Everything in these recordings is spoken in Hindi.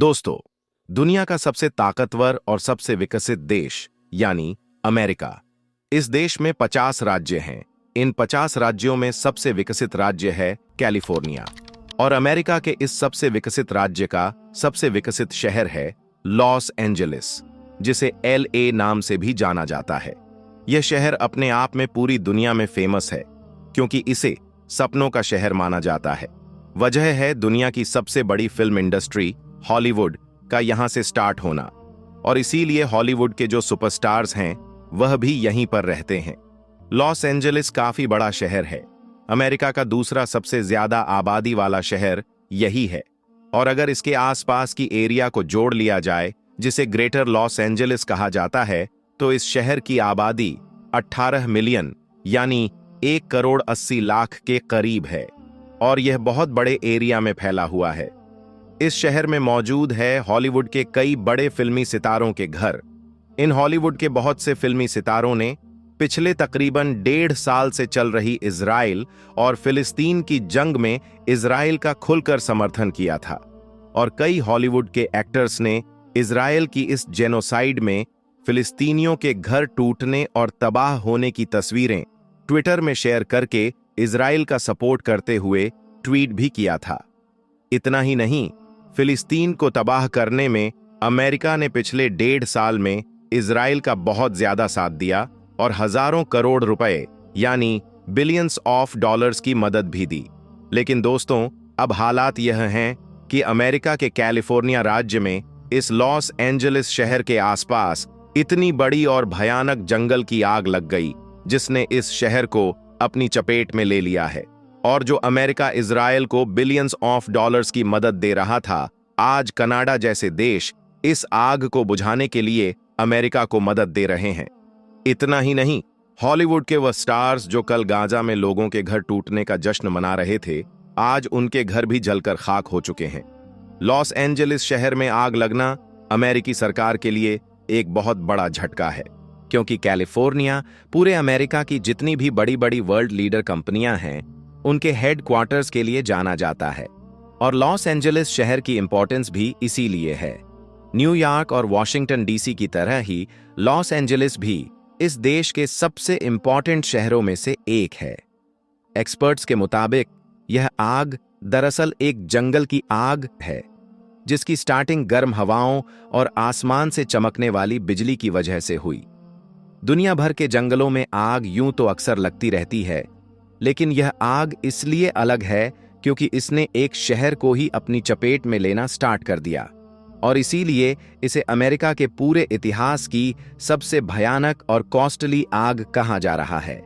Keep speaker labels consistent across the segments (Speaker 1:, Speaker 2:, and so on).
Speaker 1: दोस्तों, दुनिया का सबसे ताकतवर और सबसे विकसित देश यानी अमेरिका। इस देश में 50 राज्य हैं। इन 50 राज्यों में सबसे विकसित राज्य है कैलिफोर्निया और अमेरिका के इस सबसे विकसित राज्य का सबसे विकसित शहर है लॉस एंजेलिस, जिसे LA नाम से भी जाना जाता है। यह शहर अपने आप में पूरी दुनिया में फेमस है क्योंकि इसे सपनों का शहर माना जाता है। वजह है दुनिया की सबसे बड़ी फिल्म इंडस्ट्री हॉलीवुड का यहां से स्टार्ट होना, और इसीलिए हॉलीवुड के जो सुपरस्टार्स हैं वह भी यहीं पर रहते हैं। लॉस एंजेलिस काफी बड़ा शहर है। अमेरिका का दूसरा सबसे ज्यादा आबादी वाला शहर यही है, और अगर इसके आसपास की एरिया को जोड़ लिया जाए जिसे ग्रेटर लॉस एंजेलिस कहा जाता है, तो इस शहर की आबादी 18 मिलियन यानी 1,80,00,000 के करीब है, और यह बहुत बड़े एरिया में फैला हुआ है। इस शहर में मौजूद है हॉलीवुड के कई बड़े फिल्मी सितारों के घर। इन हॉलीवुड के बहुत से फिल्मी सितारों ने पिछले तकरीबन 1.5 साल से चल रही इजराइल और फिलिस्तीन की जंग में इजराइल का खुलकर समर्थन किया था, और कई हॉलीवुड के एक्टर्स ने इजराइल की इस जेनोसाइड में फिलिस्तीनियों के घर टूटने और तबाह होने की तस्वीरें ट्विटर में शेयर करके इजराइल का सपोर्ट करते हुए ट्वीट भी किया था। इतना ही नहीं, फिलिस्तीन को तबाह करने में अमेरिका ने पिछले 1.5 साल में इजराइल का बहुत ज्यादा साथ दिया और हजारों करोड़ रुपए यानी बिलियंस ऑफ डॉलर्स की मदद भी दी। लेकिन दोस्तों, अब हालात यह हैं कि अमेरिका के कैलिफोर्निया राज्य में इस लॉस एंजेलिस शहर के आसपास इतनी बड़ी और भयानक जंगल की आग लग गई जिसने इस शहर को अपनी चपेट में ले लिया है। और जो अमेरिका इजराइल को बिलियंस ऑफ डॉलर्स की मदद दे रहा था, आज कनाडा जैसे देश इस आग को बुझाने के लिए अमेरिका को मदद दे रहे हैं। इतना ही नहीं, हॉलीवुड के वह स्टार्स जो कल गाजा में लोगों के घर टूटने का जश्न मना रहे थे, आज उनके घर भी जलकर खाक हो चुके हैं। लॉस एंजेलिस शहर में आग लगना अमेरिकी सरकार के लिए एक बहुत बड़ा झटका है, क्योंकि कैलिफोर्निया पूरे अमेरिका की जितनी भी बड़ी बड़ी वर्ल्ड लीडर कंपनियां हैं उनके हेडक्वार्टर्स के लिए जाना जाता है, और लॉस एंजेलिस शहर की इंपॉर्टेंस भी इसीलिए है। न्यूयॉर्क और वॉशिंगटन DC की तरह ही लॉस एंजेलिस भी इस देश के सबसे इंपॉर्टेंट शहरों में से एक है। एक्सपर्ट्स के मुताबिक यह आग दरअसल एक जंगल की आग है, जिसकी स्टार्टिंग गर्म हवाओं और आसमान से चमकने वाली बिजली की वजह से हुई। दुनिया भर के जंगलों में आग यूं तो अक्सर लगती रहती है, लेकिन यह आग इसलिए अलग है क्योंकि इसने एक शहर को ही अपनी चपेट में लेना स्टार्ट कर दिया, और इसीलिए इसे अमेरिका के पूरे इतिहास की सबसे भयानक और कॉस्टली आग कहा जा रहा है।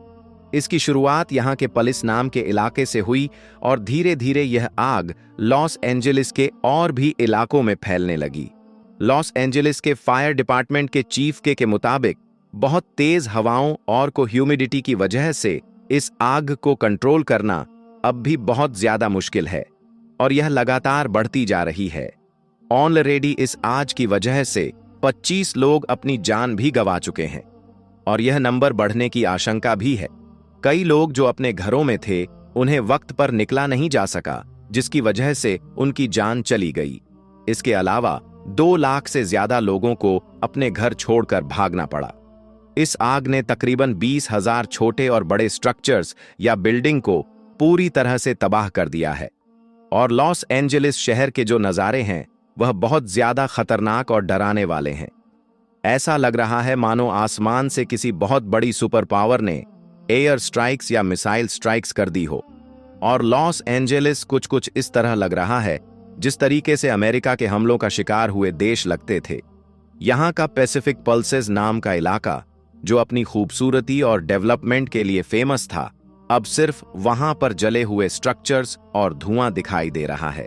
Speaker 1: इसकी शुरुआत यहाँ के पलिस नाम के इलाके से हुई, और धीरे धीरे यह आग लॉस एंजेलिस के और भी इलाकों में फैलने लगी। लॉस एंजेलिस के फायर डिपार्टमेंट के चीफ के मुताबिक बहुत तेज हवाओं और ह्यूमिडिटी की वजह से इस आग को कंट्रोल करना अब भी बहुत ज्यादा मुश्किल है, और यह लगातार बढ़ती जा रही है। ऑलरेडी इस आग की वजह से 25 लोग अपनी जान भी गंवा चुके हैं, और यह नंबर बढ़ने की आशंका भी है। कई लोग जो अपने घरों में थे उन्हें वक्त पर निकला नहीं जा सका, जिसकी वजह से उनकी जान चली गई। इसके अलावा 2 लाख से ज्यादा लोगों को अपने घर छोड़कर भागना पड़ा। इस आग ने तकरीबन 20,000 छोटे और बड़े स्ट्रक्चर्स या बिल्डिंग को पूरी तरह से तबाह कर दिया है, और लॉस एंजेलिस शहर के जो नज़ारे हैं वह बहुत ज्यादा खतरनाक और डराने वाले हैं। ऐसा लग रहा है मानो आसमान से किसी बहुत बड़ी सुपर पावर ने एयर स्ट्राइक्स या मिसाइल स्ट्राइक्स कर दी हो, और लॉस एंजेलिस कुछ इस तरह लग रहा है जिस तरीके से अमेरिका के हमलों का शिकार हुए देश लगते थे। यहाँ का पैसिफिक पल्सेस नाम का इलाका, जो अपनी खूबसूरती और डेवलपमेंट के लिए फेमस था, अब सिर्फ वहां पर जले हुए स्ट्रक्चर्स और धुआं दिखाई दे रहा है।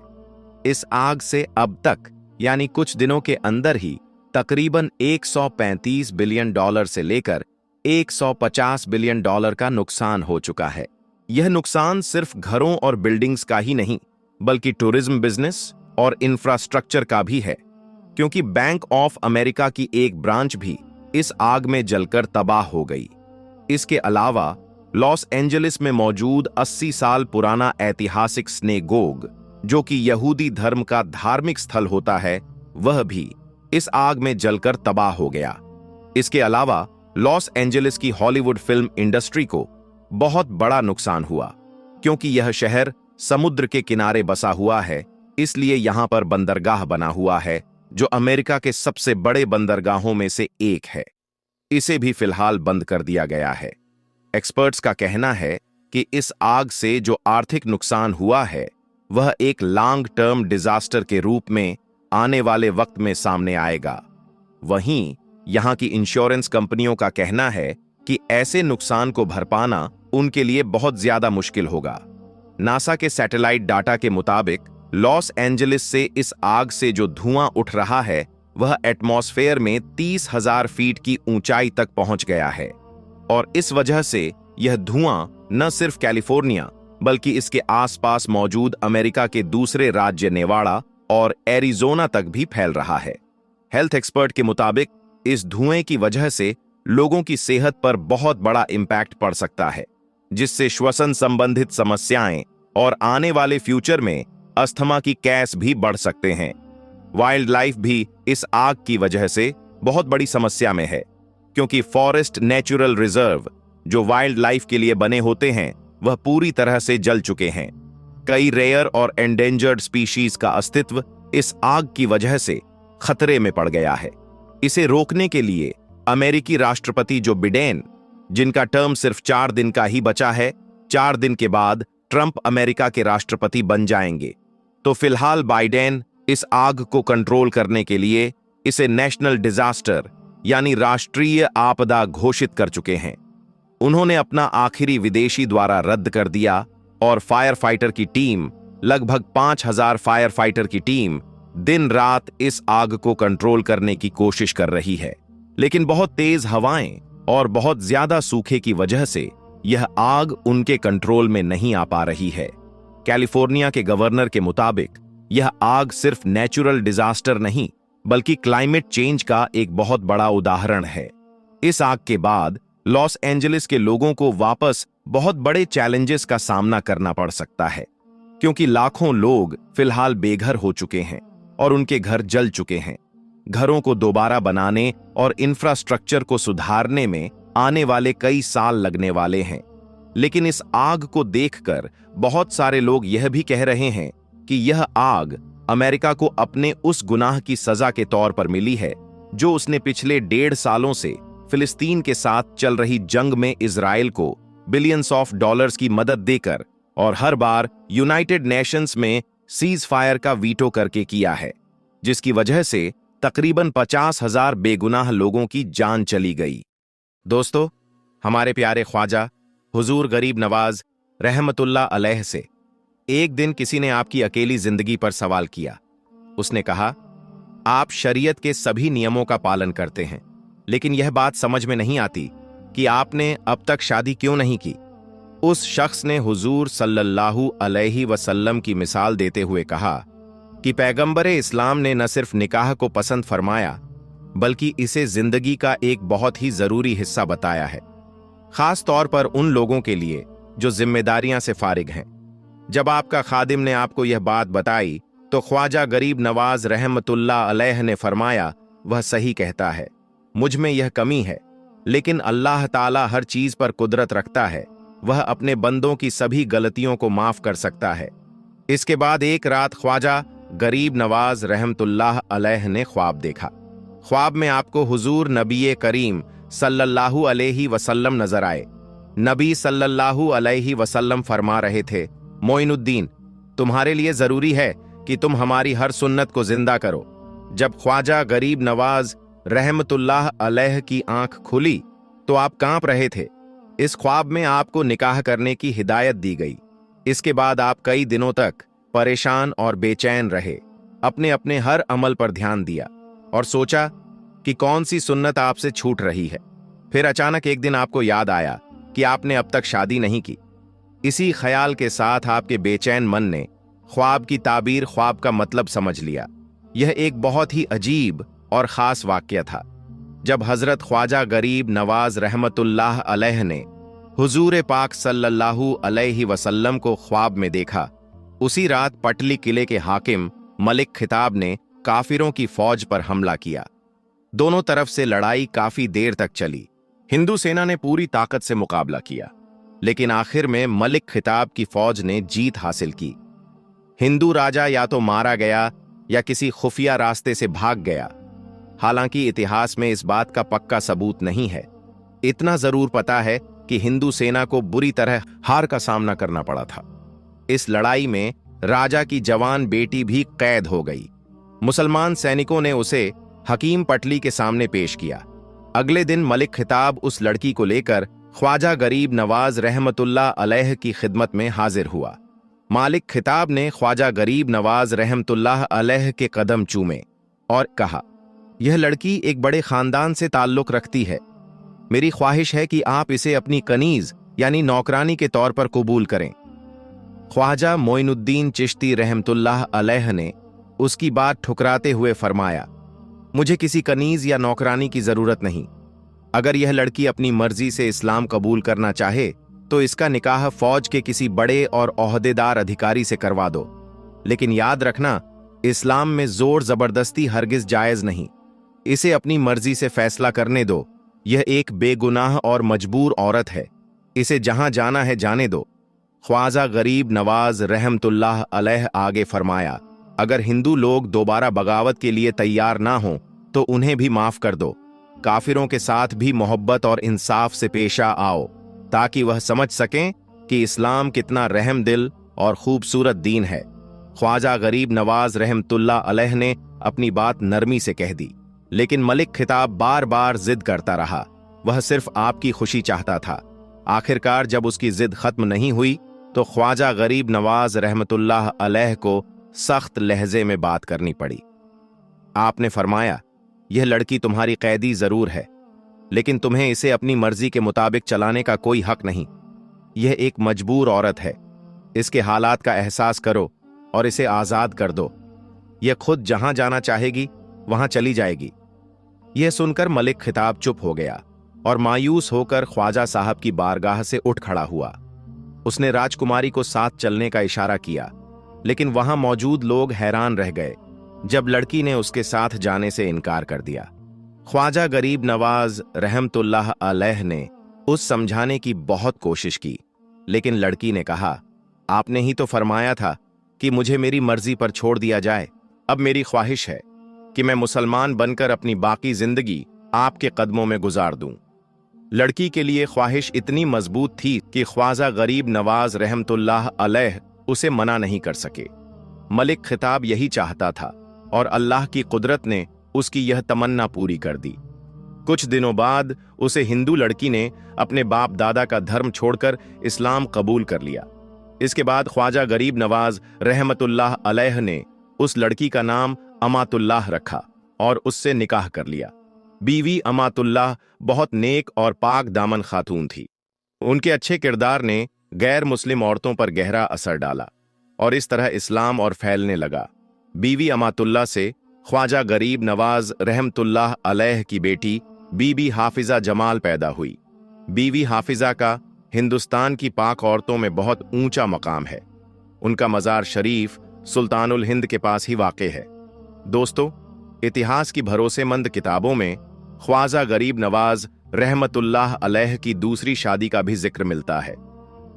Speaker 1: इस आग से अब तक यानी कुछ दिनों के अंदर ही तकरीबन 135 बिलियन डॉलर से लेकर 150 बिलियन डॉलर का नुकसान हो चुका है। यह नुकसान सिर्फ घरों और बिल्डिंग्स का ही नहीं, बल्कि टूरिज्म बिजनेस और इंफ्रास्ट्रक्चर का भी है, क्योंकि बैंक ऑफ अमेरिका की एक ब्रांच भी इस आग में जलकर तबाह हो गई। इसके अलावा लॉस एंजेलिस में मौजूद 80 साल पुराना ऐतिहासिक सिनेगोग, जो कि यहूदी धर्म का धार्मिक स्थल होता है, वह भी इस आग में जलकर तबाह हो गया। इसके अलावा लॉस एंजलिस की हॉलीवुड फिल्म इंडस्ट्री को बहुत बड़ा नुकसान हुआ, क्योंकि यह शहर समुद्र के किनारे बसा हुआ है, इसलिए यहां पर बंदरगाह बना हुआ है जो अमेरिका के सबसे बड़े बंदरगाहों में से एक है। इसे भी फिलहाल बंद कर दिया गया है। एक्सपर्ट्स का कहना है कि इस आग से जो आर्थिक नुकसान हुआ है वह एक लॉन्ग टर्म डिजास्टर के रूप में आने वाले वक्त में सामने आएगा। वहीं यहां की इंश्योरेंस कंपनियों का कहना है कि ऐसे नुकसान को भर पाना उनके लिए बहुत ज्यादा मुश्किल होगा। नासा के सैटेलाइट डाटा के मुताबिक लॉस एंजलिस से इस आग से जो धुआं उठ रहा है वह एटमॉस्फेयर में 30,000 फीट की ऊंचाई तक पहुंच गया है, और इस वजह से यह धुआं न सिर्फ कैलिफोर्निया बल्कि इसके आसपास मौजूद अमेरिका के दूसरे राज्य नेवाड़ा और एरिजोना तक भी फैल रहा है। हेल्थ एक्सपर्ट के मुताबिक इस धुएं की वजह से लोगों की सेहत पर बहुत बड़ा इंपैक्ट पड़ सकता है, जिससे श्वसन संबंधित समस्याएं और आने वाले फ्यूचर में अस्थमा की केस भी बढ़ सकते हैं। वाइल्ड लाइफ भी इस आग की वजह से बहुत बड़ी समस्या में है, क्योंकि फॉरेस्ट नेचुरल रिजर्व जो वाइल्ड लाइफ के लिए बने होते हैं वह पूरी तरह से जल चुके हैं। कई रेयर और एंडेंजर्ड स्पीशीज का अस्तित्व इस आग की वजह से खतरे में पड़ गया है। इसे रोकने के लिए अमेरिकी राष्ट्रपति जो बिडेन, जिनका टर्म सिर्फ 4 दिन का ही बचा है, 4 दिन के बाद ट्रंप अमेरिका के राष्ट्रपति बन जाएंगे, तो फिलहाल बाइडेन इस आग को कंट्रोल करने के लिए इसे नेशनल डिजास्टर यानी राष्ट्रीय आपदा घोषित कर चुके हैं। उन्होंने अपना आखिरी विदेशी द्वारा रद्द कर दिया और फायर फाइटर की टीम, लगभग 5,000 फायर फाइटर की टीम दिन रात इस आग को कंट्रोल करने की कोशिश कर रही है, लेकिन बहुत तेज हवाएं और बहुत ज्यादा सूखे की वजह से यह आग उनके कंट्रोल में नहीं आ पा रही है। कैलिफोर्निया के गवर्नर के मुताबिक यह आग सिर्फ नेचुरल डिजास्टर नहीं बल्कि क्लाइमेट चेंज का एक बहुत बड़ा उदाहरण है। इस आग के बाद लॉस एंजलिस के लोगों को वापस बहुत बड़े चैलेंजेस का सामना करना पड़ सकता है, क्योंकि लाखों लोग फिलहाल बेघर हो चुके हैं और उनके घर जल चुके हैं। घरों को दोबारा बनाने और इंफ्रास्ट्रक्चर को सुधारने में आने वाले कई साल लगने वाले हैं। लेकिन इस आग को देखकर बहुत सारे लोग यह भी कह रहे हैं कि यह आग अमेरिका को अपने उस गुनाह की सजा के तौर पर मिली है जो उसने पिछले 1.5 सालों से फिलिस्तीन के साथ चल रही जंग में इजराइल को बिलियंस ऑफ डॉलर्स की मदद देकर और हर बार यूनाइटेड नेशंस में सीज फायर का वीटो करके किया है, जिसकी वजह से तकरीबन 50,000 बेगुनाह लोगों की जान चली गई। दोस्तों, हमारे प्यारे ख्वाजा हुजूर गरीब नवाज रहमतुल्लाह अलैह से एक दिन किसी ने आपकी अकेली जिंदगी पर सवाल किया। उसने कहा, आप शरीयत के सभी नियमों का पालन करते हैं, लेकिन यह बात समझ में नहीं आती कि आपने अब तक शादी क्यों नहीं की। उस शख्स ने हुजूर सल्लल्लाहु अलैहि वसल्लम की मिसाल देते हुए कहा कि पैगंबरे इस्लाम ने न सिर्फ निकाह को पसंद फरमाया बल्कि इसे जिंदगी का एक बहुत ही जरूरी हिस्सा बताया है, खास तौर पर उन लोगों के लिए जो जिम्मेदारियां से फारिग हैं। जब आपका खादिम ने आपको यह बात बताई तो ख्वाजा गरीब नवाज रहमतुल्लाह अलैह ने फरमाया, वह सही कहता है, मुझ में यह कमी है, लेकिन अल्लाह ताला हर चीज पर कुदरत रखता है, वह अपने बंदों की सभी गलतियों को माफ कर सकता है। इसके बाद एक रात ख्वाजा गरीब नवाज रहमतुल्लाह अलैह ने ख्वाब देखा। ख्वाब में आपको हुजूर नबी करीम सल्लल्लाहु अलैहि वसल्लम नजर आए। नबी सल्लल्लाहु अलैहि वसल्लम फरमा रहे थे, मोइनुद्दीन, तुम्हारे लिए जरूरी है कि तुम हमारी हर सुन्नत को जिंदा करो। जब ख्वाजा गरीब नवाज रहमतुल्लाह अलैह की आंख खुली तो आप कांप रहे थे। इस ख्वाब में आपको निकाह करने की हिदायत दी गई। इसके बाद आप कई दिनों तक परेशान और बेचैन रहे, अपने अपने हर अमल पर ध्यान दिया और सोचा कि कौन सी सुन्नत आपसे छूट रही है। फिर अचानक एक दिन आपको याद आया कि आपने अब तक शादी नहीं की। इसी ख्याल के साथ आपके बेचैन मन ने ख्वाब की ताबीर, ख्वाब का मतलब समझ लिया। यह एक बहुत ही अजीब और खास वाकया था। जब हजरत ख्वाजा गरीब नवाज रहमतुल्लाह अलैह ने हुजूर पाक सल्लल्लाहु अलैहि वसल्लम को ख्वाब में देखा, उसी रात पटली किले के हाकिम मलिक खिताब ने काफिरों की फौज पर हमला किया। दोनों तरफ से लड़ाई काफी देर तक चली। हिंदू सेना ने पूरी ताकत से मुकाबला किया, लेकिन आखिर में मलिक खिताब की फौज ने जीत हासिल की। हिंदू राजा या तो मारा गया या किसी खुफिया रास्ते से भाग गया। हालांकि इतिहास में इस बात का पक्का सबूत नहीं है। इतना जरूर पता है कि हिंदू सेना को बुरी तरह हार का सामना करना पड़ा था। इस लड़ाई में राजा की जवान बेटी भी कैद हो गई। मुसलमान सैनिकों ने उसे हकीम पटली के सामने पेश किया। अगले दिन मलिक खिताब उस लड़की को लेकर ख्वाजा गरीब नवाज रहमतुल्लाह अलैह की खिदमत में हाजिर हुआ। मालिक खिताब ने ख्वाजा गरीब नवाज रहमतुल्लाह अलैह के कदम चूमे और कहा, यह लड़की एक बड़े खानदान से ताल्लुक रखती है। मेरी ख्वाहिश है कि आप इसे अपनी कनीज यानी नौकरानी के तौर पर कबूल करें। ख्वाजा मोइनुद्दीन चिश्ती रहमतुल्लाह अलैह ने उसकी बात ठुकराते हुए फरमाया, मुझे किसी कनीज या नौकरानी की जरूरत नहीं। अगर यह लड़की अपनी मर्जी से इस्लाम कबूल करना चाहे तो इसका निकाह फौज के किसी बड़े और ओहदेदार अधिकारी से करवा दो। लेकिन याद रखना, इस्लाम में जोर जबरदस्ती हरगिज जायज नहीं। इसे अपनी मर्जी से फैसला करने दो। यह एक बेगुनाह और मजबूर औरत है। इसे जहां जाना है जाने दो। ख्वाजा गरीब नवाज रहमतुल्लाह अलैह आगे फरमाया, अगर हिंदू लोग दोबारा बगावत के लिए तैयार ना हों तो उन्हें भी माफ कर दो। काफिरों के साथ भी मोहब्बत और इंसाफ से पेशा आओ, ताकि वह समझ सकें कि इस्लाम कितना रहम दिल और खूबसूरत दीन है। ख्वाजा गरीब नवाज रहमतुल्लाह अलैह ने अपनी बात नरमी से कह दी, लेकिन मलिक खिताब बार बार जिद करता रहा। वह सिर्फ आपकी खुशी चाहता था। आखिरकार जब उसकी जिद खत्म नहीं हुई तो ख्वाजा गरीब नवाज रहमतुल्लाह अलैह को सख्त लहजे में बात करनी पड़ी। आपने फरमाया, यह लड़की तुम्हारी कैदी जरूर है, लेकिन तुम्हें इसे अपनी मर्जी के मुताबिक चलाने का कोई हक नहीं। यह एक मजबूर औरत है। इसके हालात का एहसास करो और इसे आजाद कर दो। यह खुद जहां जाना चाहेगी वहां चली जाएगी। यह सुनकर मलिक खिताब चुप हो गया और मायूस होकर ख्वाजा साहब की बारगाह से उठ खड़ा हुआ। उसने राजकुमारी को साथ चलने का इशारा किया, लेकिन वहां मौजूद लोग हैरान रह गए जब लड़की ने उसके साथ जाने से इनकार कर दिया। ख्वाजा गरीब नवाज रहमतुल्लाह अलैह ने उस समझाने की बहुत कोशिश की, लेकिन लड़की ने कहा, आपने ही तो फरमाया था कि मुझे मेरी मर्जी पर छोड़ दिया जाए। अब मेरी ख्वाहिश है कि मैं मुसलमान बनकर अपनी बाकी जिंदगी आपके कदमों में गुजार दूं। लड़की के लिए ख्वाहिश इतनी मजबूत थी कि ख्वाजा गरीब नवाज रहमतुल्लाह अलैह उसे मना नहीं कर सके। मलिक खिताब यही चाहता था और अल्लाह की कुदरत ने उसकी यह तमन्ना पूरी कर दी। कुछ दिनों बाद उसे हिंदू लड़की ने अपने बाप दादा का धर्म छोड़कर इस्लाम कबूल कर लिया। इसके बाद ख्वाजा गरीब नवाज रहमतुल्लाह अलैह ने उस लड़की का नाम अमातुल्लाह रखा और उससे निकाह कर लिया। बीवी अमातुल्लाह बहुत नेक और पाक दामन खातून थी। उनके अच्छे किरदार ने गैर मुस्लिम औरतों पर गहरा असर डाला और इस तरह इस्लाम और फैलने लगा। बीवी अमातुल्लाह से ख्वाजा गरीब नवाज रहमतुल्लाह अलैह की बेटी बीबी हाफिजा जमाल पैदा हुई। बीवी हाफिजा का हिंदुस्तान की पाक औरतों में बहुत ऊंचा मकाम है। उनका मज़ार शरीफ सुल्तानुल हिंद के पास ही वाक़े है। दोस्तों, इतिहास की भरोसेमंद किताबों में ख्वाजा गरीब नवाज रहमतुल्लाह अलैह की दूसरी शादी का भी जिक्र मिलता है।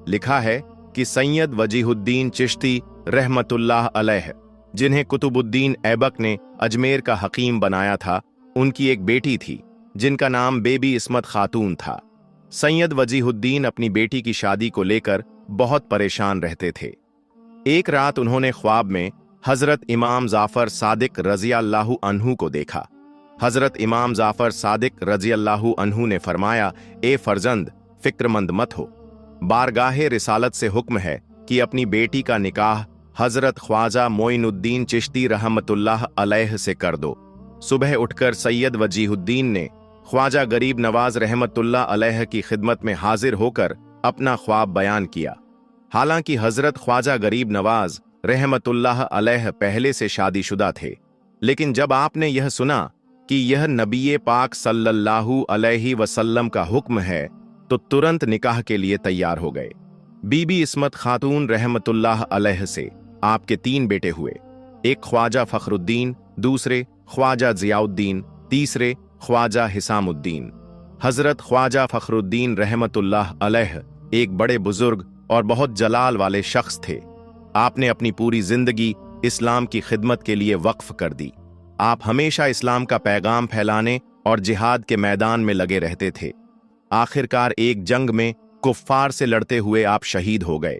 Speaker 1: लिखा है कि सैयद वजीहुद्दीन चिश्ती रहमतुल्लाह अलैह, जिन्हें कुतुबुद्दीन ऐबक ने अजमेर का हकीम बनाया था, उनकी एक बेटी थी जिनका नाम बेबी इस्मत खातून था। सैयद वजीहुद्दीन अपनी बेटी की शादी को लेकर बहुत परेशान रहते थे। एक रात उन्होंने ख्वाब में हजरत इमाम जाफर सादिक रज़ियल्लाहु अन्हु को देखा। हजरत इमाम जाफर सादिक रज़ियल्लाहु अन्हु ने फरमाया, ए फर्जंद, फिक्रमंद मत हो। बारगाहे रिसालत से हुक्म है कि अपनी बेटी का निकाह हजरत ख्वाजा मोइनुद्दीन चिश्ती रहमतुल्लाह अलैह से कर दो। सुबह उठकर सैयद वजीहुद्दीन ने ख्वाजा गरीब नवाज रहमतुल्लाह अलैह की खिदमत में हाजिर होकर अपना ख्वाब बयान किया। हालांकि हजरत ख्वाजा गरीब नवाज रहमतुल्लाह अलैह पहले से शादीशुदा थे, लेकिन जब आपने यह सुना कि यह नबी पाक सल्लल्लाहु अलैहि वसल्लम का हुक्म है तो तुरंत निकाह के लिए तैयार हो गए। बीबी इस्मत खातून रहमतुल्लाह अलैह से आपके 3 बेटे हुए। एक ख्वाजा फखरुद्दीन, दूसरे ख्वाजा जियाउद्दीन, तीसरे ख्वाजा हिसामुद्दीन। हजरत ख्वाजा फखरुद्दीन रहमतुल्लाह अलैह एक बड़े बुजुर्ग और बहुत जलाल वाले शख्स थे। आपने अपनी पूरी जिंदगी इस्लाम की खिदमत के लिए वक्फ कर दी। आप हमेशा इस्लाम का पैगाम फैलाने और जिहाद के मैदान में लगे रहते थे। आखिरकार एक जंग में कुफ्फार से लड़ते हुए आप शहीद हो गए।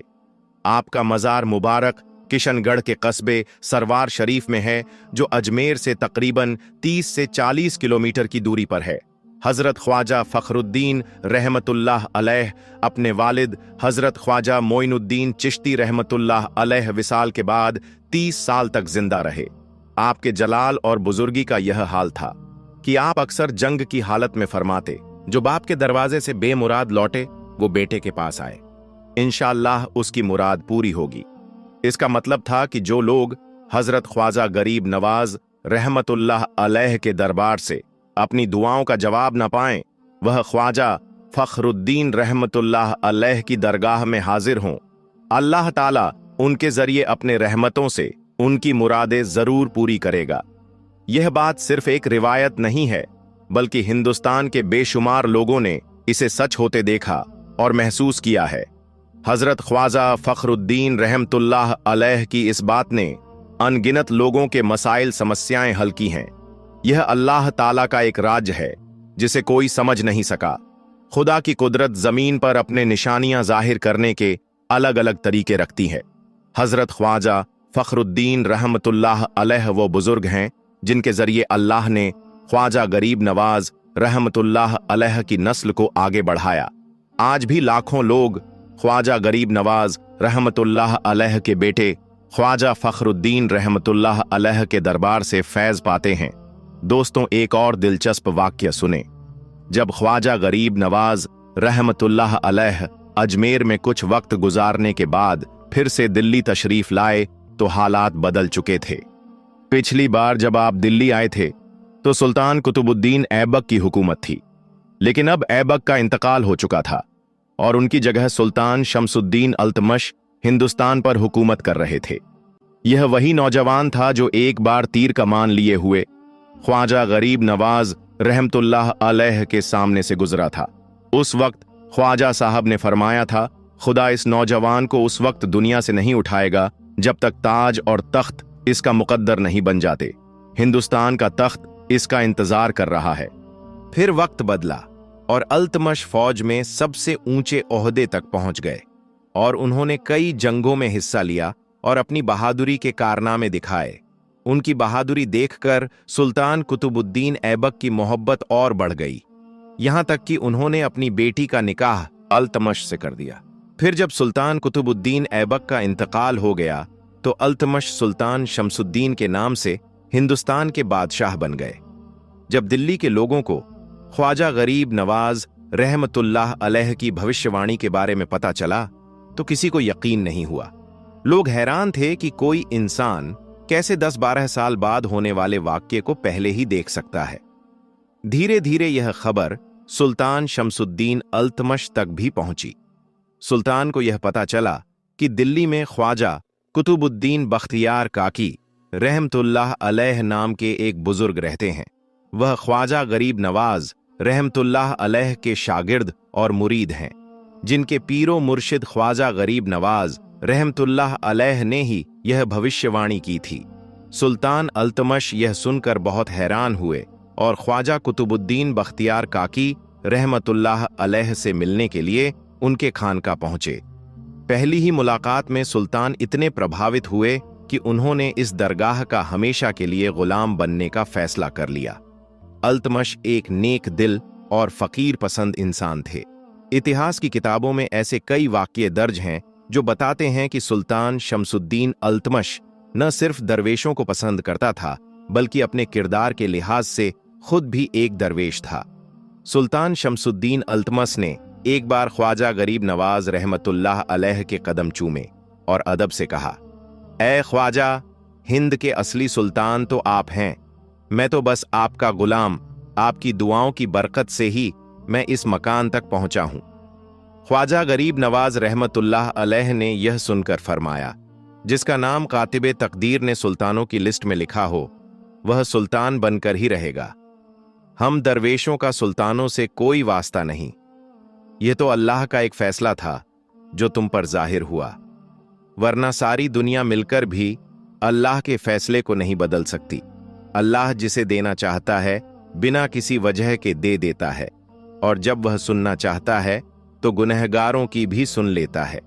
Speaker 1: आपका मज़ार मुबारक किशनगढ़ के कस्बे सरवार शरीफ में है, जो अजमेर से तकरीबन 30 से 40 किलोमीटर की दूरी पर है। हज़रत ख्वाजा फखरुद्दीन रहमतुल्लाह अलैह अपने वालिद हज़रत ख्वाजा मोइनुद्दीन चिश्ती रहमतुल्लाह अलैह विसाल के बाद 30 साल तक जिंदा रहे। आपके जलाल और बुजुर्गी का यह हाल था कि आप अक्सर जंग की हालत में फरमाते, जो बाप के दरवाजे से बेमुराद लौटे वो बेटे के पास आए, इंशाअल्लाह उसकी मुराद पूरी होगी। इसका मतलब था कि जो लोग हज़रत ख्वाजा गरीब नवाज रहमतुल्लाह अलैह के दरबार से अपनी दुआओं का जवाब न पाएं, वह ख्वाजा फखरुद्दीन रहमतुल्लाह अलैह की दरगाह में हाजिर हों। अल्लाह ताला उनके जरिए अपने रहमतों से उनकी मुरादें जरूर पूरी करेगा। यह बात सिर्फ एक रिवायत नहीं है, बल्कि हिंदुस्तान के बेशुमार लोगों ने इसे सच होते देखा और महसूस किया है। हजरत ख्वाजा फखरुद्दीन रहमतुल्लाह अलैह की इस बात ने अनगिनत लोगों के मसाइल समस्याएं हल की हैं। यह अल्लाह ताला का एक राज है जिसे कोई समझ नहीं सका। खुदा की कुदरत जमीन पर अपने निशानियां जाहिर करने के अलग अलग तरीके रखती है। हजरत ख्वाजा फखरुद्दीन रहमतुल्लाह अलैह वो बुजुर्ग हैं जिनके जरिए अल्लाह ने ख्वाजा गरीब नवाज रहमतुल्लाह अलैह की नस्ल को आगे बढ़ाया। आज भी लाखों लोग ख्वाजा गरीब नवाज रहमतुल्लाह अलैह के बेटे ख्वाजा फखरुद्दीन रहमतुल्लाह अलैह के दरबार से फैज पाते हैं। दोस्तों, एक और दिलचस्प वाक्य सुने। जब ख्वाजा गरीब नवाज रहमतुल्लाह अलैह अजमेर में कुछ वक्त गुजारने के बाद फिर से दिल्ली तशरीफ लाए तो हालात बदल चुके थे। पिछली बार जब आप दिल्ली आए थे तो सुल्तान कुतुबुद्दीन ऐबक की हुकूमत थी, लेकिन अब ऐबक का इंतकाल हो चुका था और उनकी जगह सुल्तान शमसुद्दीन अल्तमश हिंदुस्तान पर हुकूमत कर रहे थे। यह वही नौजवान था जो एक बार तीर कमान लिए हुए ख्वाजा गरीब नवाज रहमतुल्लाह अलैह के सामने से गुजरा था। उस वक्त ख्वाजा साहब ने फरमाया था, खुदा इस नौजवान को उस वक्त दुनिया से नहीं उठाएगा जब तक ताज और तख्त इसका मुकद्दर नहीं बन जाते। हिंदुस्तान का तख्त इसका इंतजार कर रहा है। फिर वक्त बदला और अल्तमश फौज में सबसे ऊंचे ओहदे तक पहुंच गए और उन्होंने कई जंगों में हिस्सा लिया और अपनी बहादुरी के कारनामे दिखाए। उनकी बहादुरी देखकर सुल्तान कुतुबुद्दीन ऐबक की मोहब्बत और बढ़ गई, यहां तक कि उन्होंने अपनी बेटी का निकाह अल्तमश से कर दिया। फिर जब सुल्तान कुतुबुद्दीन ऐबक का इंतकाल हो गया तो अल्तमश सुल्तान शमसुद्दीन के नाम से हिंदुस्तान के बादशाह बन गए। जब दिल्ली के लोगों को ख्वाजा गरीब नवाज रहमतुल्लाह अलैह की भविष्यवाणी के बारे में पता चला तो किसी को यकीन नहीं हुआ। लोग हैरान थे कि कोई इंसान कैसे 10-12 साल बाद होने वाले वाक्य को पहले ही देख सकता है। धीरे धीरे यह खबर सुल्तान शमसुद्दीन अल्तमश तक भी पहुंची। सुल्तान को यह पता चला कि दिल्ली में ख्वाजा कुतुबुद्दीन बख्तियार काकी रहमतुल्लाह अलैह नाम के एक बुजुर्ग रहते हैं। वह ख्वाजा गरीब नवाज रहमतुल्लाह अलैह के शागिर्द और मुरीद हैं, जिनके पीरो मुर्शिद ख्वाजा गरीब नवाज रहमतुल्लाह अलैह ने ही यह भविष्यवाणी की थी। सुल्तान अल्तमश यह सुनकर बहुत हैरान हुए और ख्वाजा कुतुबुद्दीन बख्तियार काकी रहमतुल्लाह अलैह से मिलने के लिए उनके खानका पहुंचे। पहली ही मुलाकात में सुल्तान इतने प्रभावित हुए कि उन्होंने इस दरगाह का हमेशा के लिए गुलाम बनने का फैसला कर लिया। अल्तमश एक नेक दिल और फकीर पसंद इंसान थे। इतिहास की किताबों में ऐसे कई वाक़ये दर्ज हैं जो बताते हैं कि सुल्तान शमसुद्दीन अल्तमश न सिर्फ दरवेशों को पसंद करता था, बल्कि अपने किरदार के लिहाज से खुद भी एक दरवेश था। सुल्तान शमसुद्दीन अल्तमश ने एक बार ख्वाजा गरीब नवाज रहमतुल्लाह अलैह के कदम चूमे और अदब से कहा, ऐ ख्वाजा, हिंद के असली सुल्तान तो आप हैं, मैं तो बस आपका गुलाम, आपकी दुआओं की बरकत से ही मैं इस मकान तक पहुंचा हूं। ख्वाजा गरीब नवाज रहमतुल्लाह अलैह ने यह सुनकर फरमाया, जिसका नाम कातिबे तकदीर ने सुल्तानों की लिस्ट में लिखा हो, वह सुल्तान बनकर ही रहेगा। हम दरवेशों का सुल्तानों से कोई वास्ता नहीं। यह तो अल्लाह का एक फैसला था जो तुम पर जाहिर हुआ, वरना सारी दुनिया मिलकर भी अल्लाह के फैसले को नहीं बदल सकती। अल्लाह जिसे देना चाहता है बिना किसी वजह के दे देता है, और जब वह सुनना चाहता है तो गुनहगारों की भी सुन लेता है।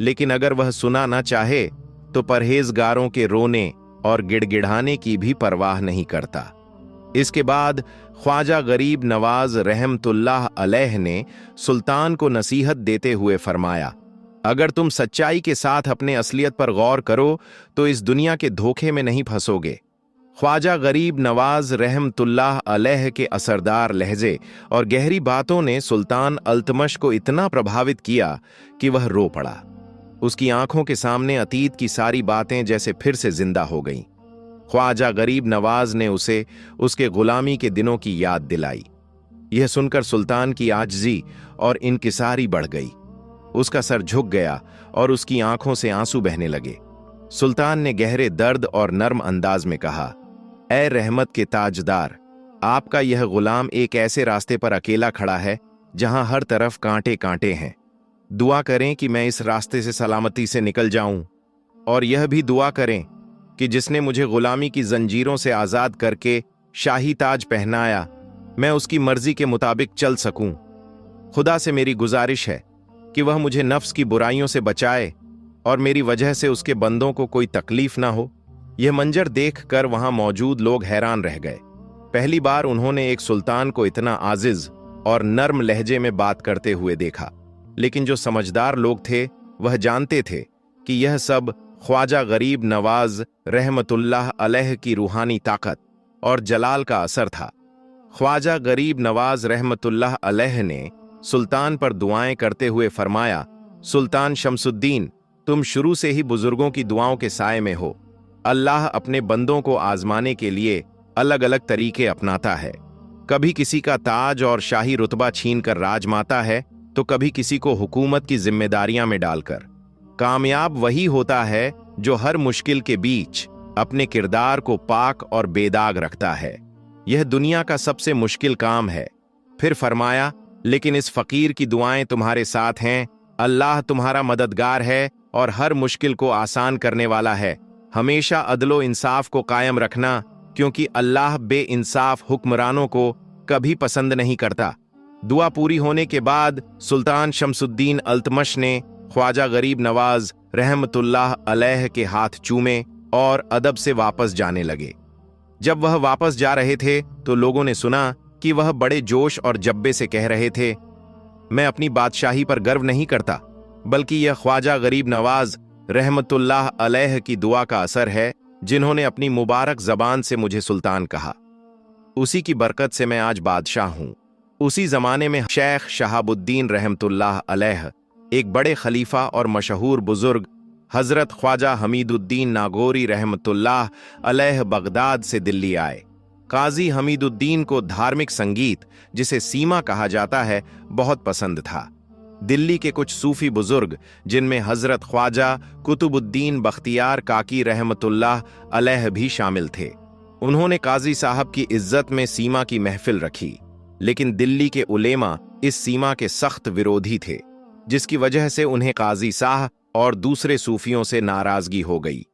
Speaker 1: लेकिन अगर वह सुना ना चाहे तो परहेजगारों के रोने और गिड़गिड़ाने की भी परवाह नहीं करता। इसके बाद ख्वाजा गरीब नवाज रहमतुल्लाह अलैह ने सुल्तान को नसीहत देते हुए फरमाया, अगर तुम सच्चाई के साथ अपने असलियत पर गौर करो तो इस दुनिया के धोखे में नहीं फंसोगे। ख्वाजा गरीब नवाज रहमतुल्लाह अलैह के असरदार लहजे और गहरी बातों ने सुल्तान अल्तमश को इतना प्रभावित किया कि वह रो पड़ा। उसकी आंखों के सामने अतीत की सारी बातें जैसे फिर से जिंदा हो गईं। ख्वाजा गरीब नवाज ने उसे उसके गुलामी के दिनों की याद दिलाई। यह सुनकर सुल्तान की आजिज़ी और इनकिसारी बढ़ गई। उसका सर झुक गया और उसकी आंखों से आंसू बहने लगे। सुल्तान ने गहरे दर्द और नर्म अंदाज में कहा, ऐ रहमत के ताजदार, आपका यह गुलाम एक ऐसे रास्ते पर अकेला खड़ा है जहां हर तरफ कांटे कांटे हैं। दुआ करें कि मैं इस रास्ते से सलामती से निकल जाऊं, और यह भी दुआ करें कि जिसने मुझे गुलामी की जंजीरों से आजाद करके शाही ताज पहनाया, मैं उसकी मर्जी के मुताबिक चल सकूं। खुदा से मेरी गुजारिश है कि वह मुझे नफ्स की बुराइयों से बचाए और मेरी वजह से उसके बंदों को कोई तकलीफ ना हो। यह मंजर देखकर वहां मौजूद लोग हैरान रह गए। पहली बार उन्होंने एक सुल्तान को इतना आजिज और नर्म लहजे में बात करते हुए देखा। लेकिन जो समझदार लोग थे वह जानते थे कि यह सब ख्वाजा गरीब नवाज रहमतुल्लाह अलैह की रूहानी ताकत और जलाल का असर था। ख्वाजा गरीब नवाज रहमतुल्लाह अलैह ने सुल्तान पर दुआएं करते हुए फरमाया, सुल्तान शमसुद्दीन, तुम शुरू से ही बुजुर्गों की दुआओं के साए में हो। अल्लाह अपने बंदों को आजमाने के लिए अलग अलग तरीके अपनाता है। कभी किसी का ताज और शाही रुतबा छीन कर राजमाता है, तो कभी किसी को हुकूमत की जिम्मेदारियां में डालकर। कामयाब वही होता है जो हर मुश्किल के बीच अपने किरदार को पाक और बेदाग रखता है। यह दुनिया का सबसे मुश्किल काम है। फिर फरमाया, लेकिन इस फकीर की दुआएं तुम्हारे साथ हैं। अल्लाह तुम्हारा मददगार है और हर मुश्किल को आसान करने वाला है। हमेशा अदलो इंसाफ को कायम रखना, क्योंकि अल्लाह बेइंसाफ हुक्मरानों को कभी पसंद नहीं करता। दुआ पूरी होने के बाद सुल्तान शमसुद्दीन अल्तमश ने ख्वाजा गरीब नवाज रहमतुल्लाह अलैह के हाथ चूमे और अदब से वापस जाने लगे। जब वह वापस जा रहे थे तो लोगों ने सुना कि वह बड़े जोश और जब्बे से कह रहे थे, मैं अपनी बादशाही पर गर्व नहीं करता, बल्कि यह ख्वाजा गरीब नवाज रहमतुल्लाह अलैह की दुआ का असर है, जिन्होंने अपनी मुबारक जबान से मुझे सुल्तान कहा। उसी की बरकत से मैं आज बादशाह हूं। उसी जमाने में शेख शहाबुद्दीन रहमतुल्लाह अलैह, एक बड़े खलीफा और मशहूर बुजुर्ग हजरत ख्वाजा हमीदुद्दीन नागौरी रहमतुल्लाह अलैह बगदाद से दिल्ली आए। काजी हमीदुद्दीन को धार्मिक संगीत, जिसे सीमा कहा जाता है, बहुत पसंद था। दिल्ली के कुछ सूफी बुजुर्ग, जिनमें हजरत ख्वाजा कुतुबुद्दीन बख्तियार काकी रहमतुल्लाह अलैह भी शामिल थे, उन्होंने काजी साहब की इज्जत में सीमा की महफिल रखी। लेकिन दिल्ली के उलेमा इस सीमा के सख्त विरोधी थे, जिसकी वजह से उन्हें काजी साहब और दूसरे सूफियों से नाराजगी हो गई।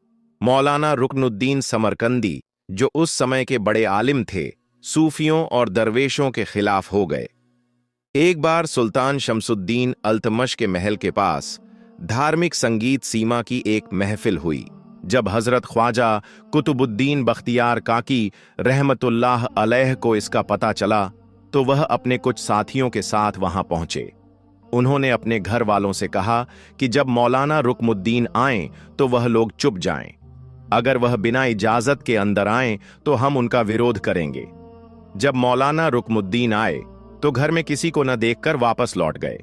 Speaker 1: मौलाना रुकनुद्दीन समरकंदी, जो उस समय के बड़े आलिम थे, सूफियों और दरवेशों के खिलाफ हो गए। एक बार सुल्तान शमसुद्दीन अल्तमश के महल के पास धार्मिक संगीत सीमा की एक महफिल हुई। जब हजरत ख्वाजा कुतुबुद्दीन बख्तियार काकी रहमतुल्लाह अलैह को इसका पता चला तो वह अपने कुछ साथियों के साथ वहां पहुंचे। उन्होंने अपने घर वालों से कहा कि जब मौलाना रुकमुद्दीन आएं तो वह लोग चुप जाएं। अगर वह बिना इजाजत के अंदर आएं तो हम उनका विरोध करेंगे। जब मौलाना रुकमुद्दीन आए तो घर में किसी को न देखकर वापस लौट गए।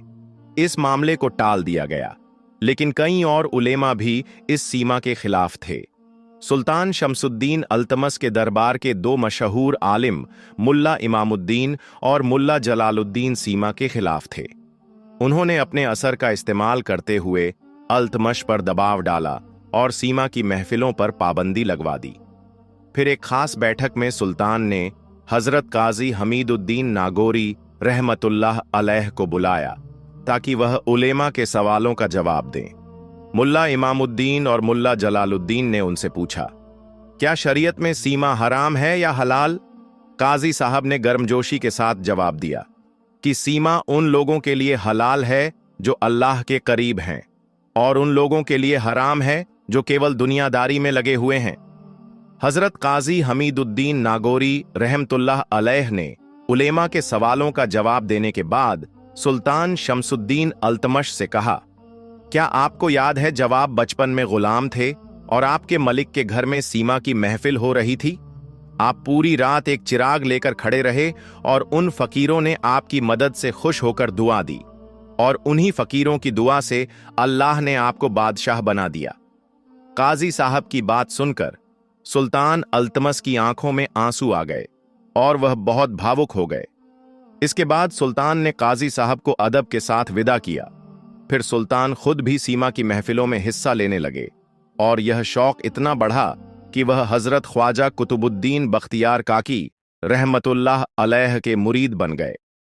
Speaker 1: इस मामले को टाल दिया गया, लेकिन कई और उलेमा भी इस सीमा के खिलाफ थे। सुल्तान शमसुद्दीन अल्तमस के दरबार के दो मशहूर आलिम मुल्ला इमामुद्दीन और मुल्ला जलालुद्दीन सीमा के खिलाफ थे। उन्होंने अपने असर का इस्तेमाल करते हुए अल्तमश पर दबाव डाला और सीमा की महफिलों पर पाबंदी लगवा दी। फिर एक खास बैठक में सुल्तान ने हजरत काजी हमीदुद्दीन नागौरी रहमतुल्लाह अलैह को बुलाया ताकि वह उलेमा के सवालों का जवाब दें। मुल्ला इमामुद्दीन और मुल्ला जलालुद्दीन ने उनसे पूछा, क्या शरीयत में सीमा हराम है या हलाल? काजी साहब ने गर्मजोशी के साथ जवाब दिया कि सीमा उन लोगों के लिए हलाल है जो अल्लाह के करीब हैं और उन लोगों के लिए हराम है जो केवल दुनियादारी में लगे हुए हैं। हजरत काजी हमीदुद्दीन नागौरी रहमतुल्लाह अलैह ने उलेमा के सवालों का जवाब देने के बाद सुल्तान शमसुद्दीन अल्तमश से कहा, क्या आपको याद है जब आप बचपन में गुलाम थे और आपके मलिक के घर में सीमा की महफिल हो रही थी? आप पूरी रात एक चिराग लेकर खड़े रहे और उन फकीरों ने आपकी मदद से खुश होकर दुआ दी और उन्हीं फकीरों की दुआ से अल्लाह ने आपको बादशाह बना दिया। काजी साहब की बात सुनकर सुल्तान अल्तमस की आंखों में आंसू आ गए और वह बहुत भावुक हो गए। इसके बाद सुल्तान ने काजी साहब को अदब के साथ विदा किया। फिर सुल्तान खुद भी सीमा की महफिलों में हिस्सा लेने लगे और यह शौक इतना बढ़ा कि वह हजरत ख्वाजा कुतुबुद्दीन बख्तियार काकी रहमतुल्लाह अलैह के मुरीद बन गए।